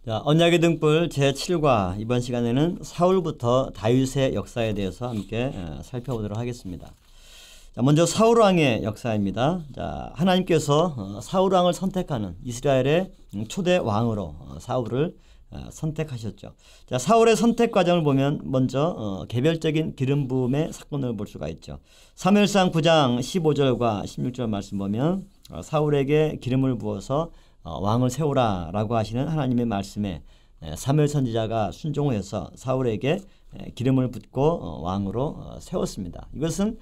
자, 언약의 등불 제7과 이번 시간에는 사울부터 다윗의 역사에 대해서 함께 살펴보도록 하겠습니다. 자, 먼저 사울 왕의 역사입니다. 자, 하나님께서 사울 왕을 선택하는 이스라엘의 초대 왕으로 사울을 선택하셨죠. 자, 사울의 선택 과정을 보면 먼저 개별적인 기름 부음의 사건을 볼 수가 있죠. 사무엘상 9장 15절과 16절 말씀 보면 사울에게 기름을 부어서 왕을 세우라 라고 하시는 하나님의 말씀에 사무엘 선지자가 순종해서 사울에게 기름을 붓고 왕으로 세웠습니다. 이것은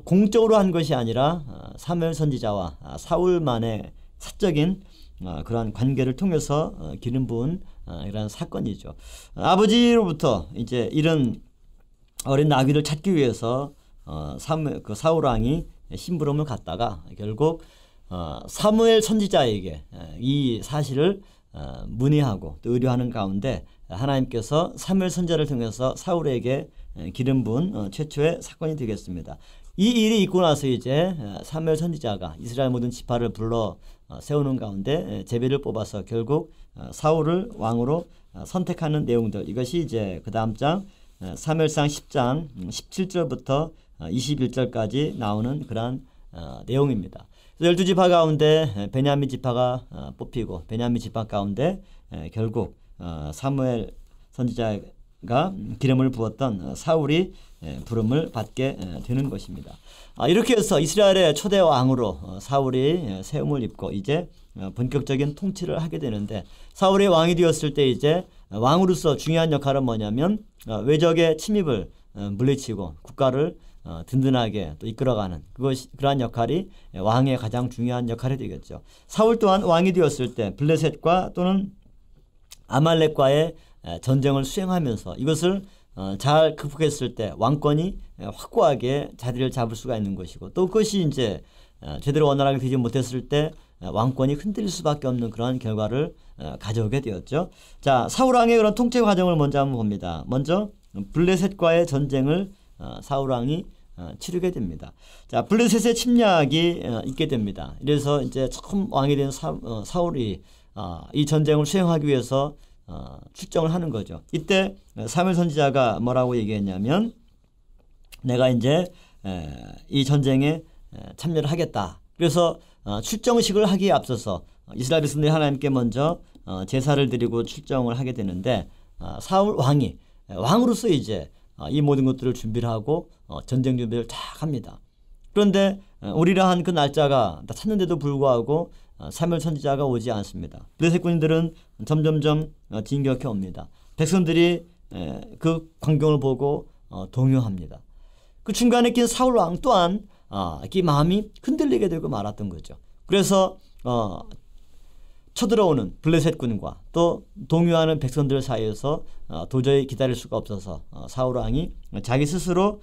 공적으로 한 것이 아니라 사무엘 선지자와 사울만의 사적인 그러한 관계를 통해서 기름 부은 이런 사건이죠. 아버지로부터 이제 이런 어린 나귀를 찾기 위해서 사울 왕이 심부름을 갔다가 결국 사무엘 선지자에게 이 사실을 문의하고 또 의뢰하는 가운데 하나님께서 사무엘 선지자를 통해서 사울에게 기름 부은 최초의 사건이 되겠습니다. 이 일이 있고 나서 이제 사무엘 선지자가 이스라엘 모든 지파를 불러 세우는 가운데 제비를 뽑아서 결국 사울을 왕으로 선택하는 내용들, 이것이 이제 그 다음 장 사무엘상 10장 17절부터 21절까지 나오는 그러한 내용입니다. 12지파 가운데 베냐민 지파가 뽑히고 베냐민 지파 가운데 결국 사무엘 선지자가 기름을 부었던 사울이 부름을 받게 되는 것입니다. 이렇게 해서 이스라엘의 초대 왕으로 사울이 세움을 입고 이제 본격적인 통치를 하게 되는데, 사울이 왕이 되었을 때 이제 왕으로서 중요한 역할은 뭐냐면 외적의 침입을 물리치고 국가를 든든하게 또 이끌어가는 그러한 역할이 왕의 가장 중요한 역할이 되겠죠. 사울 또한 왕이 되었을 때 블레셋과 또는 아말렉과의 전쟁을 수행하면서 이것을 잘 극복했을 때 왕권이 확고하게 자리를 잡을 수가 있는 것이고, 또 그것이 이제 제대로 원활하게 되지 못했을 때 왕권이 흔들릴 수밖에 없는 그러한 결과를 가져오게 되었죠. 자, 사울 왕의 그런 통치 과정을 먼저 한번 봅니다. 먼저 블레셋과의 전쟁을 사울 왕이 치르게 됩니다. 자, 블레셋의 침략이 있게 됩니다. 그래서 이제 처음 왕이 된 사울이 이 전쟁을 수행하기 위해서 출정을 하는 거죠. 이때 사무엘 선지자가 뭐라고 얘기했냐면, 내가 이제 이 전쟁에 참여를 하겠다. 그래서 출정식을 하기에 앞서서 이스라엘 백성들이 하나님께 먼저 제사를 드리고 출정을 하게 되는데, 사울 왕이 왕으로서 이제 이 모든 것들을 준비를 하고 전쟁 준비를 딱 합니다. 그런데 오리라 한 그 날짜가 다 찼는데도 불구하고 사무엘 선지자가 오지 않습니다. 블레셋 군인들은 점점점 진격해 옵니다. 백성들이 그 광경을 보고 동요합니다. 그 중간에 낀 사울 왕 또한 이 마음이 흔들리게 되고 말았던 거죠. 그래서 쳐들어오는 블레셋 군과 또 동요하는 백성들 사이에서 도저히 기다릴 수가 없어서 사울 왕이 자기 스스로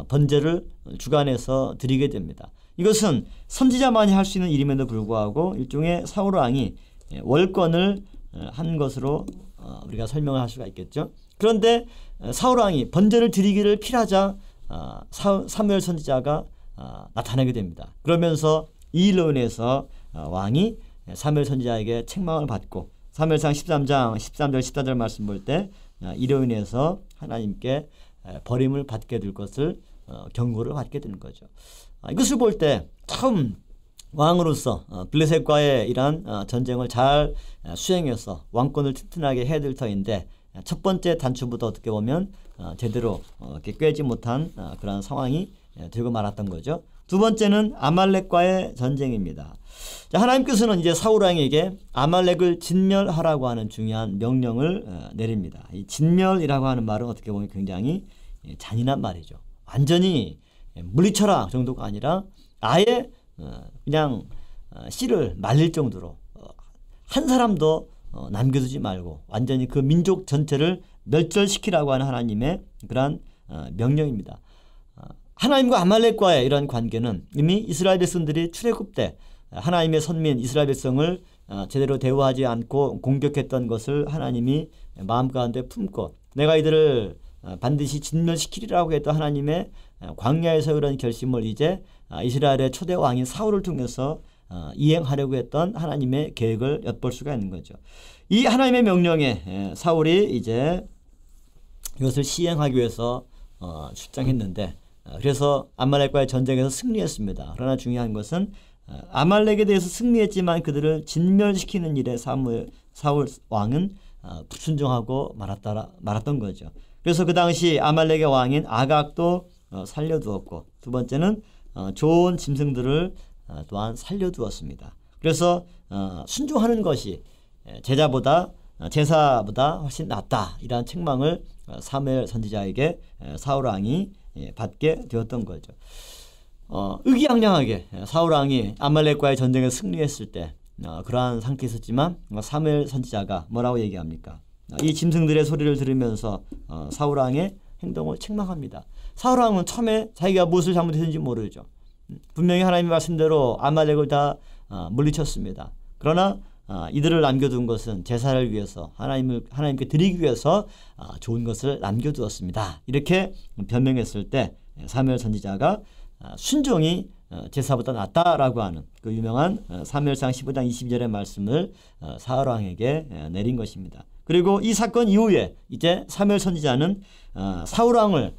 번제를 주관해서 드리게 됩니다. 이것은 선지자만이 할 수 있는 일임에도 불구하고 일종의 사울 왕이 월권을 한 것으로 우리가 설명을 할 수가 있겠죠. 그런데 사울 왕이 번제를 드리기를 필하자 사무엘 선지자가 나타나게 됩니다. 그러면서 이 일로 인해서 왕이 사무엘 선지자에게 책망을 받고, 사무엘상 13장 13절 14절 말씀 볼 때 이로 인해서 하나님께 버림을 받게 될 것을 경고를 받게 되는 거죠. 이것을 볼 때 처음 왕으로서 블레셋과의 이러한 전쟁을 잘 수행해서 왕권을 튼튼하게 해야 될 터인데, 첫 번째 단추부터 어떻게 보면 제대로 이렇게 꿰지 못한 그런 상황이 되고 말았던 거죠. 두 번째는 아말렉과의 전쟁입니다. 자, 하나님께서는 이제 사울 왕에게 아말렉을 진멸하라고 하는 중요한 명령을 내립니다. 이 진멸이라고 하는 말은 어떻게 보면 굉장히 잔인한 말이죠. 완전히 물리쳐라 정도가 아니라 아예 그냥 씨를 말릴 정도로 한 사람도 남겨두지 말고 완전히 그 민족 전체를 멸절시키라고 하는 하나님의 그러한 명령입니다. 하나님과 아말렉과의 이런 관계는 이미 이스라엘 백성들이 출애굽 때 하나님의 선민 이스라엘 백성을 제대로 대우하지 않고 공격했던 것을 하나님이 마음 가운데 품고 내가 이들을 반드시 진멸시키리라고 했던 하나님의 광야에서 그런 결심을 이제 이스라엘의 초대 왕인 사울을 통해서 이행하려고 했던 하나님의 계획을 엿볼 수가 있는 거죠. 이 하나님의 명령에 사울이 이제 이것을 시행하기 위해서 출장했는데 그래서 아말렉과의 전쟁에서 승리했습니다. 그러나 중요한 것은 아말렉에 대해서 승리했지만 그들을 진멸시키는 일에 사울 왕은 불순종하고 말았던 거죠. 그래서 그 당시 아말렉의 왕인 아각도 살려두었고 두 번째는 좋은 짐승들을 또한 살려두었습니다. 그래서 순종하는 것이 제사보다 훨씬 낫다 이러한 책망을 사무엘 선지자에게 사울 왕이 받게 되었던 거죠. 의기양양하게 사울 왕이 아말렉과의 전쟁에 승리했을 때 그러한 상태에 있었지만 사무엘 선지자가 뭐라고 얘기합니까? 이 짐승들의 소리를 들으면서 사울 왕의 행동을 책망합니다. 사울 왕은 처음에 자기가 무엇을 잘못했는지 모르죠. 분명히 하나님의 말씀대로 아말렉을 다 물리쳤습니다. 그러나 이들을 남겨둔 것은 제사를 위해서 하나님께 드리기 위해서 좋은 것을 남겨두었습니다. 이렇게 변명했을 때 사무엘 선지자가 순종이 제사보다 낫다라고 하는 그 유명한 사무엘상 15장 22절의 말씀을 사울 왕에게 내린 것입니다. 그리고 이 사건 이후에 이제 사무엘 선지자는 사울 왕을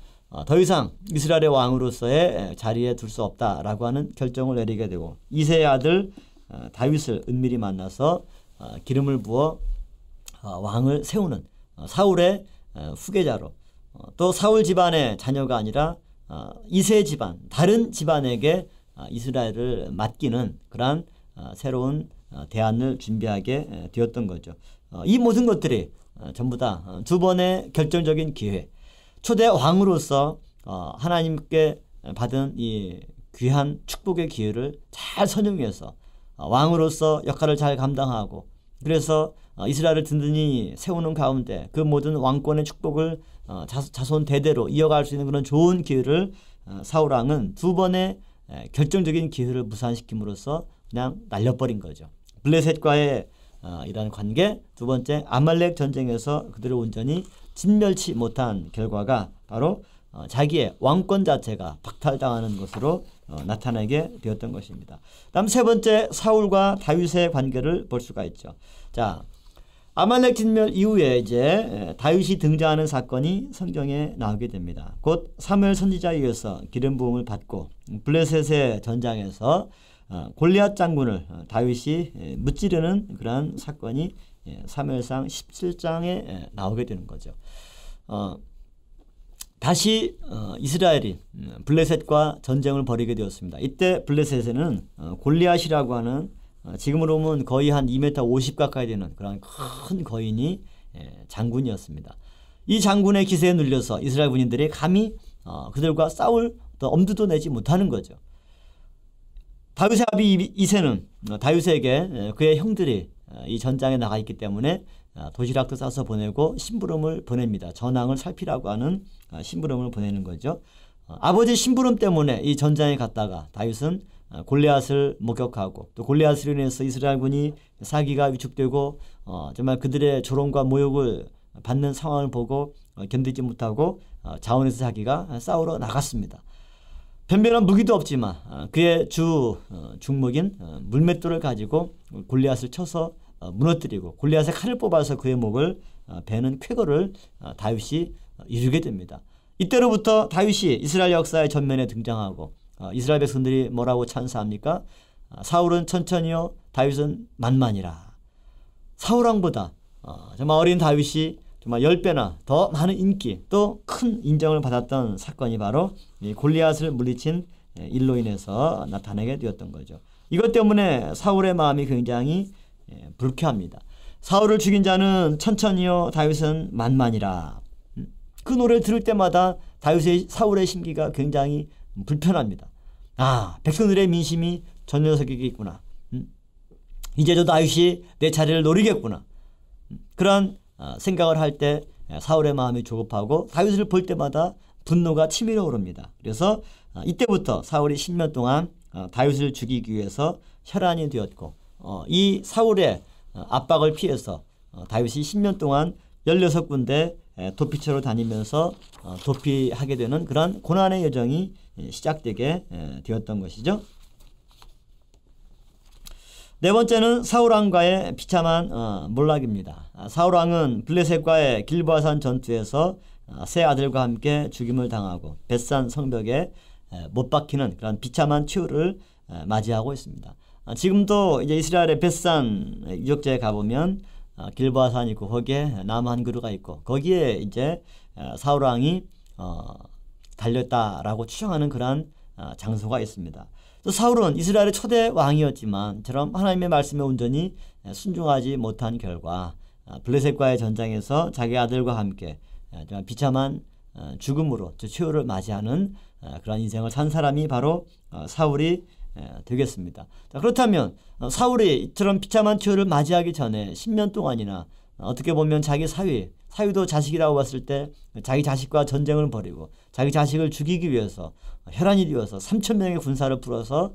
더 이상 이스라엘의 왕으로서의 자리에 둘 수 없다라고 하는 결정을 내리게 되고 이새의 아들 다윗을 은밀히 만나서 기름을 부어 왕을 세우는 사울의 후계자로 또 사울 집안의 자녀가 아니라 이새 집안 다른 집안에게 이스라엘을 맡기는 그러한 새로운 대안을 준비하게 되었던 거죠. 이 모든 것들이 전부 다 두 번의 결정적인 기회 초대 왕으로서 하나님께 받은 이 귀한 축복의 기회를 잘 선용해서 왕으로서 역할을 잘 감당하고 그래서 이스라엘을 든든히 세우는 가운데 그 모든 왕권의 축복을 자손 대대로 이어갈 수 있는 그런 좋은 기회를 사울 왕은 두 번의 결정적인 기회를 무산시킴으로써 그냥 날려버린 거죠. 블레셋과의 이러한 관계, 두 번째 아말렉 전쟁에서 그들을 온전히 진멸치 못한 결과가 바로 자기의 왕권 자체가 박탈당하는 것으로 나타나게 되었던 것입니다. 다음 세 번째 사울과 다윗의 관계를 볼 수가 있죠. 자, 아말렉 진멸 이후에 이제 다윗이 등장하는 사건이 성경에 나오게 됩니다. 곧 사무엘 선지자에 의해서 기름 부음을 받고 블레셋의 전장에서 골리앗 장군을 다윗이 무찌르는 그러한 사건이 사무엘상 17장에 나오게 되는 거죠. 다시 이스라엘이 블레셋과 전쟁을 벌이게 되었습니다. 이때 블레셋에는 골리앗이라고 하는 지금으로 보면 거의 한 2m 50 가까이 되는 그런 큰 거인이 장군이었습니다. 이 장군의 기세에 눌려서 이스라엘 군인들이 감히 그들과 싸울 엄두도 내지 못하는 거죠. 다윗의 아비 이새는 다윗에게 그의 형들이 이 전장에 나가 있기 때문에 도시락도 싸서 보내고 심부름을 보냅니다. 전황을 살피라고 하는 심부름을 보내는 거죠. 아버지 심부름 때문에 이 전장에 갔다가 다윗은 골리앗을 목격하고 또 골리앗으로 인해서 이스라엘군이 사기가 위축되고 정말 그들의 조롱과 모욕을 받는 상황을 보고 견디지 못하고 자원에서 자기가 싸우러 나갔습니다. 변변한 무기도 없지만 그의 중목인 물맷돌을 가지고 골리앗을 쳐서 무너뜨리고 골리앗의 칼을 뽑아서 그의 목을 베는 쾌거를 다윗이 이루게 됩니다. 이때로부터 다윗이 이스라엘 역사의 전면에 등장하고 이스라엘 백성들이 뭐라고 찬사합니까? 사울은 천천히요 다윗은 만만이라. 사울왕보다 정말 어린 다윗이 정말 10배나 더 많은 인기 또 큰 인정을 받았던 사건이 바로 이 골리앗을 물리친 일로 인해서 나타나게 되었던 거죠. 이것 때문에 사울의 마음이 굉장히 불쾌합니다. 사울을 죽인 자는 천천히요 다윗은 만만이라. 그 노래를 들을 때마다 사울의 심기가 굉장히 불편합니다. 백성들의 민심이 저 녀석이겠구나. 이제 저 다윗이 내 자리를 노리겠구나. 그런 생각을 할 때 사울의 마음이 조급하고 다윗을 볼 때마다 분노가 치밀어 오릅니다. 그래서 이때부터 사울이 10년 동안 다윗을 죽이기 위해서 혈안이 되었고 이 사울의 압박을 피해서 다윗이 10년 동안 16군데 도피처로 다니면서 도피하게 되는 그런 고난의 여정이 시작되게 되었던 것이죠. 네 번째는 사울왕과의 비참한 몰락입니다. 사울왕은 블레셋과의 길보아산 전투에서 세 아들과 함께 죽임을 당하고 벳산 성벽에 못 박히는 그런 비참한 최후를 맞이하고 있습니다. 지금도 이제 이스라엘의 벳산 유적지에 가보면 길보아산이 있고 거기에 나무 한 그루가 있고 거기에 이제 사울왕이 달렸다라고 추정하는 그러한 장소가 있습니다. 또 사울은 이스라엘의 초대 왕이었지만 저런 하나님의 말씀에 온전히 순종하지 못한 결과 블레셋과의 전장에서 자기 아들과 함께 비참한 죽음으로 최후를 맞이하는 그런 인생을 산 사람이 바로 사울이 되겠습니다. 자, 그렇다면 사울이 이처럼 비참한 최후를 맞이하기 전에 10년 동안이나 어떻게 보면 자기 사위도 자식이라고 봤을 때 자기 자식과 전쟁을 벌이고 자기 자식을 죽이기 위해서 혈안이 되어서 3,000명의 군사를 풀어서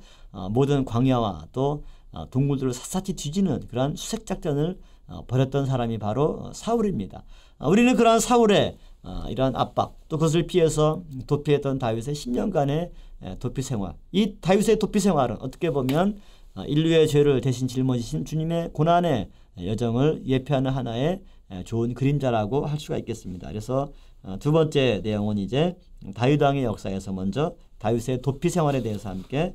모든 광야와 또 동물들을 샅샅이 뒤지는 그러한 수색작전을 벌였던 사람이 바로 사울입니다. 우리는 그러한 사울의 이러한 압박 또 그것을 피해서 도피했던 다윗의 10년간의 도피 생활, 이 다윗의 도피 생활은 어떻게 보면 인류의 죄를 대신 짊어지신 주님의 고난의 여정을 예표하는 하나의 좋은 그림자라고 할 수가 있겠습니다. 그래서 두 번째 내용은 이제 다윗 왕의 역사에서 먼저 다윗의 도피 생활에 대해서 함께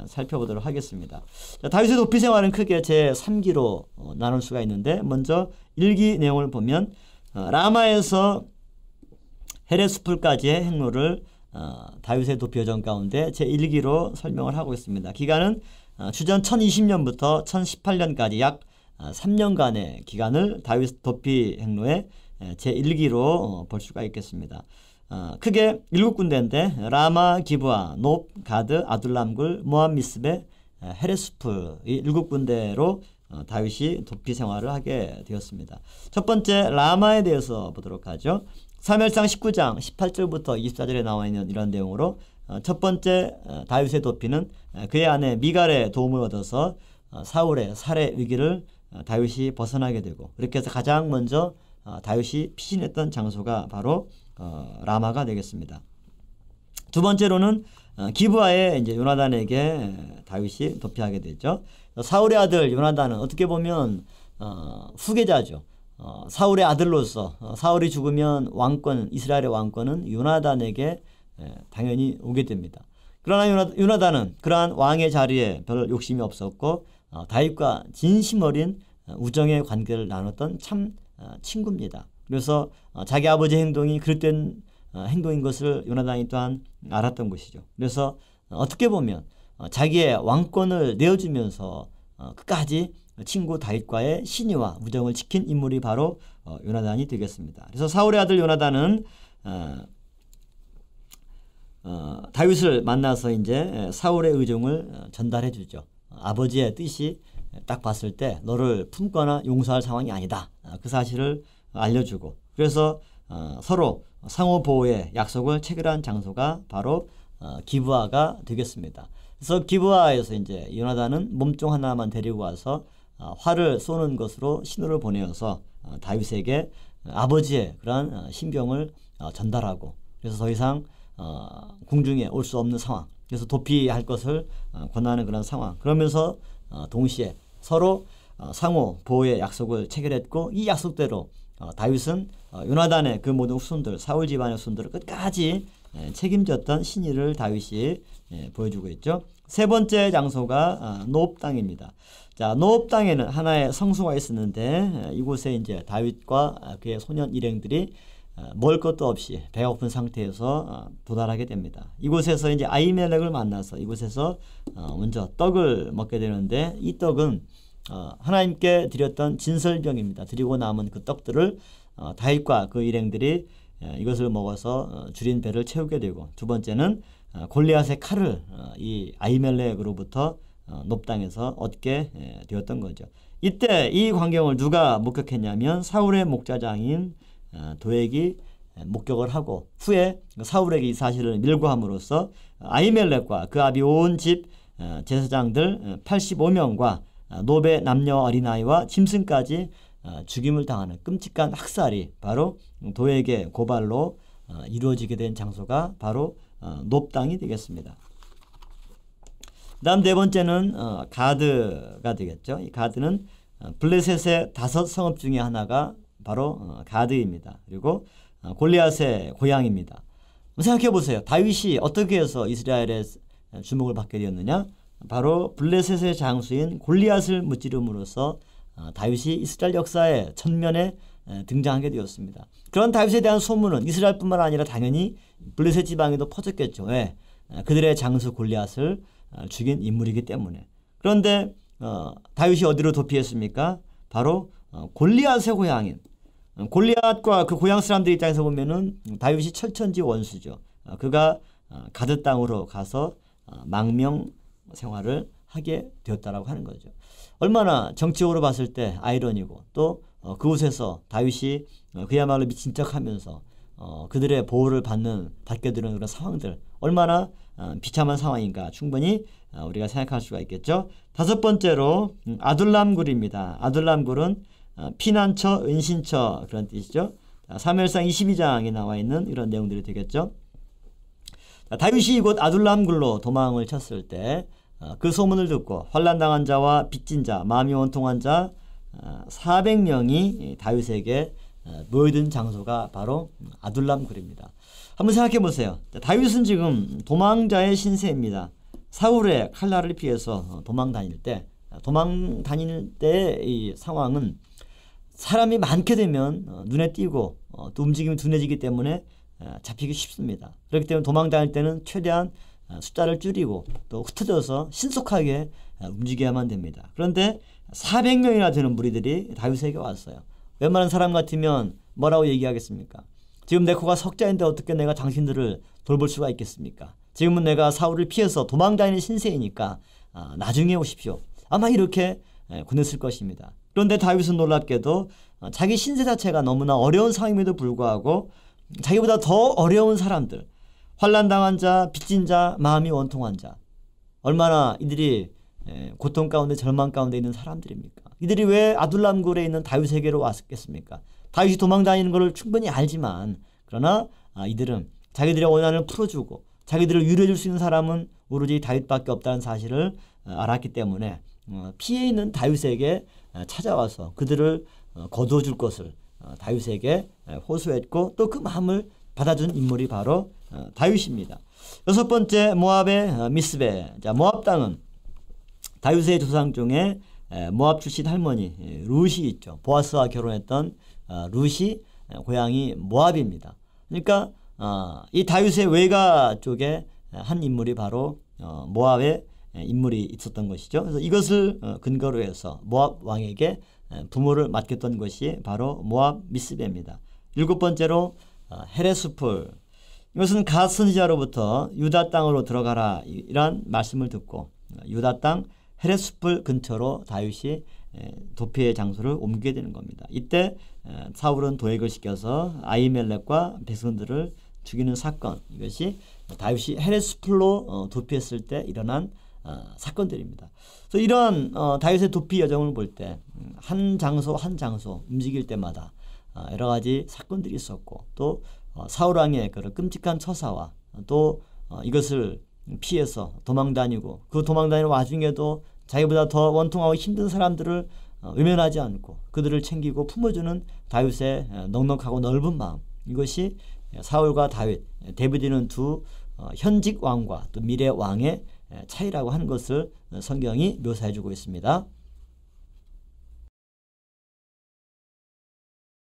살펴보도록 하겠습니다. 자, 다윗의 도피 생활은 크게 제 3기로 나눌 수가 있는데 먼저 1기 내용을 보면 라마에서 헤레스풀까지의 행로를 다윗의 도피 여정 가운데 제 1기로 설명을 하고 있습니다. 기간은 주전 1020년부터 1018년까지 약 3년간의 기간을 다윗 도피 행로의 제1기로 볼 수가 있겠습니다. 크게 7군데인데 라마, 기브아, 높, 가드, 아둘람굴, 모압, 미스베, 헤레스풀 이 7군데로 다윗이 도피 생활을 하게 되었습니다. 첫 번째 라마에 대해서 보도록 하죠. 사무엘상 19장 18절부터 24절에 나와 있는 이런 내용으로 첫 번째 다윗의 도피는 그의 아내 미갈의 도움을 얻어서 사울의 살해 위기를 다윗이 벗어나게 되고 그렇게 해서 가장 먼저 다윗이 피신했던 장소가 바로 라마가 되겠습니다. 두 번째로는 기브아에 이제 요나단에게 다윗이 도피하게 되죠. 사울의 아들 요나단은 어떻게 보면 후계자죠. 사울의 아들로서 사울이 죽으면 왕권, 이스라엘의 왕권은 요나단에게 당연히 오게 됩니다. 그러나 요나단은 그러한 왕의 자리에 별 욕심이 없었고 다윗과 진심 어린 우정의 관계를 나눴던 참 친구입니다. 그래서 자기 아버지의 행동이 그릇된 행동인 것을 요나단이 또한 알았던 것이죠. 그래서 어떻게 보면 자기의 왕권을 내어주면서 끝까지 친구 다윗과의 신의와 우정을 지킨 인물이 바로 요나단이 되겠습니다. 그래서 사울의 아들 요나단은 다윗을 만나서 이제 사울의 의중을 전달해 주죠. 아버지의 뜻이 딱 봤을 때 너를 품거나 용서할 상황이 아니다. 그 사실을 알려주고 그래서 서로 상호 보호의 약속을 체결한 장소가 바로 기브아가 되겠습니다. 그래서 기브아에서 이제 요나단은 몸종 하나만 데리고 와서 활을 쏘는 것으로 신호를 보내어서 다윗에게 아버지의 그러한 심경을 전달하고 그래서 더 이상 궁중에 올 수 없는 상황, 그래서 도피할 것을 권하는 그런 상황. 그러면서 동시에 서로 상호 보호의 약속을 체결했고 이 약속대로 다윗은 요나단의 그 모든 후손들, 사울 집안의 후손들을 끝까지 책임졌던 신의를 다윗이 보여주고 있죠. 세 번째 장소가 노업 땅입니다. 자, 노업 땅에는 하나의 성소가 있었는데 이곳에 이제 다윗과 그의 소년 일행들이 먹을 것도 없이 배가 고픈 상태에서 도달하게 됩니다. 이곳에서 이제 아히멜렉을 만나서 이곳에서 먼저 떡을 먹게 되는데 이 떡은 하나님께 드렸던 진설병입니다. 드리고 남은 그 떡들을 다윗과 그 일행들이 이것을 먹어서 줄인 배를 채우게 되고 두 번째는 골리앗의 칼을 이 아히멜렉으로부터 높 땅에서 얻게 되었던 거죠. 이때 이 광경을 누가 목격했냐면 사울의 목자장인 도액이 목격을 하고 후에 사울에게 이 사실을 밀고함으로써 아히멜렉과 그 아비 온 집 제사장들 85명과 노베 남녀 어린아이와 짐승까지 죽임을 당하는 끔찍한 학살이 바로 도액의 고발로 이루어지게 된 장소가 바로 높 땅이 되겠습니다. 그다음 네 번째는 가드가 되겠죠. 이 가드는 블레셋의 5 성읍 중에 하나가 바로 가드입니다. 그리고 골리앗의 고향입니다. 생각해 보세요. 다윗이 어떻게 해서 이스라엘의 주목을 받게 되었느냐? 바로 블레셋의 장수인 골리앗을 무찌름으로써 다윗이 이스라엘 역사의 전면에 등장하게 되었습니다. 그런 다윗에 대한 소문은 이스라엘뿐만 아니라 당연히 블레셋 지방에도 퍼졌겠죠. 왜? 그들의 장수 골리앗을 죽인 인물이기 때문에. 그런데 다윗이 어디로 도피했습니까? 바로 골리앗의 고향인 골리앗과 그 고향 사람들 입장에서 보면은 다윗이 철천지 원수죠. 그가 가드 땅으로 가서 망명 생활을 하게 되었다라고 하는 거죠. 얼마나 정치적으로 봤을 때 아이러니고 또 그곳에서 다윗이 그야말로 미친 척하면서 그들의 보호를 받게 되는 그런 상황들 얼마나 비참한 상황인가 충분히 우리가 생각할 수가 있겠죠. 5번째로 아둘람굴입니다. 아둘람굴은 피난처, 은신처 그런 뜻이죠. 사무엘상 22장에 나와 있는 이런 내용들이 되겠죠. 다윗이 이곳 아둘람굴로 도망을 쳤을 때 그 소문을 듣고 환난당한 자와 빚진 자, 마음이 원통한 자 400명이 다윗에게 모여든 장소가 바로 아둘람굴입니다. 한번 생각해 보세요. 다윗은 지금 도망자의 신세입니다. 사울의 칼날을 피해서 도망 다닐 때 이 상황은 사람이 많게 되면 눈에 띄고 또 움직임이 둔해지기 때문에 잡히기 쉽습니다. 그렇기 때문에 도망 다닐 때는 최대한 숫자를 줄이고 또 흩어져서 신속하게 움직여야만 됩니다. 그런데 400명이나 되는 무리들이 다윗에게 왔어요. 웬만한 사람 같으면 뭐라고 얘기하겠습니까? 지금 내 코가 석자인데 어떻게 내가 당신들을 돌볼 수가 있겠습니까? 지금은 내가 사울을 피해서 도망 다니는 신세이니까 나중에 오십시오. 아마 이렇게 권했을 것입니다. 그런데 다윗은 놀랍게도 자기 신세 자체가 너무나 어려운 상황임에도 불구하고 자기보다 더 어려운 사람들, 환난당한 자, 빚진 자, 마음이 원통한 자 얼마나 이들이 고통 가운데 절망 가운데 있는 사람들입니까? 이들이 왜 아둘람굴에 있는 다윗에게로 왔겠습니까? 다윗이 도망 다니는 것을 충분히 알지만 그러나 이들은 자기들의 원한을 풀어주고 자기들을 위로해 줄 수 있는 사람은 오로지 다윗밖에 없다는 사실을 알았기 때문에 피해 있는 다윗에게 찾아와서 그들을 거두어 줄 것을 다윗에게 호소했고 또 그 마음을 받아준 인물이 바로 다윗입니다. 6번째 모압의 미스베. 자, 모압 땅은 다윗의 조상 중에 모압 출신 할머니 룻이 있죠. 보아스와 결혼했던 룻이 고향이 모압입니다. 그러니까 이 다윗의 외가 쪽에 한 인물이 바로 모압의 인물이 있었던 것이죠. 그래서 이것을 근거로 해서 모압 왕에게 부모를 맡겼던 것이 바로 모압 미스베입니다. 7번째로 헤레스풀. 이것은 갓 선지자로부터 유다 땅으로 들어가라 이란 말씀을 듣고 유다 땅 헤레스풀 근처로 다윗이 도피의 장소를 옮기게 되는 겁니다. 이때 사울은 도액을 시켜서 아히멜렉과 백성들을 죽이는 사건, 이것이 다윗이 헤레스풀로 도피했을 때 일어난 사건들입니다. 그래서 이러한 다윗의 도피 여정을 볼 때 한 장소 한 장소 움직일 때마다 여러 가지 사건들이 있었고 또 사울 왕의 그런 끔찍한 처사와 또 이것을 피해서 도망다니고 그 도망다니는 와중에도 자기보다 더 원통하고 힘든 사람들을 외면하지 않고 그들을 챙기고 품어주는 다윗의 넉넉하고 넓은 마음, 이것이 사울과 데비드는 두 현직 왕과 또 미래 왕의 차이라고 하는 것을 성경이 묘사해주고 있습니다.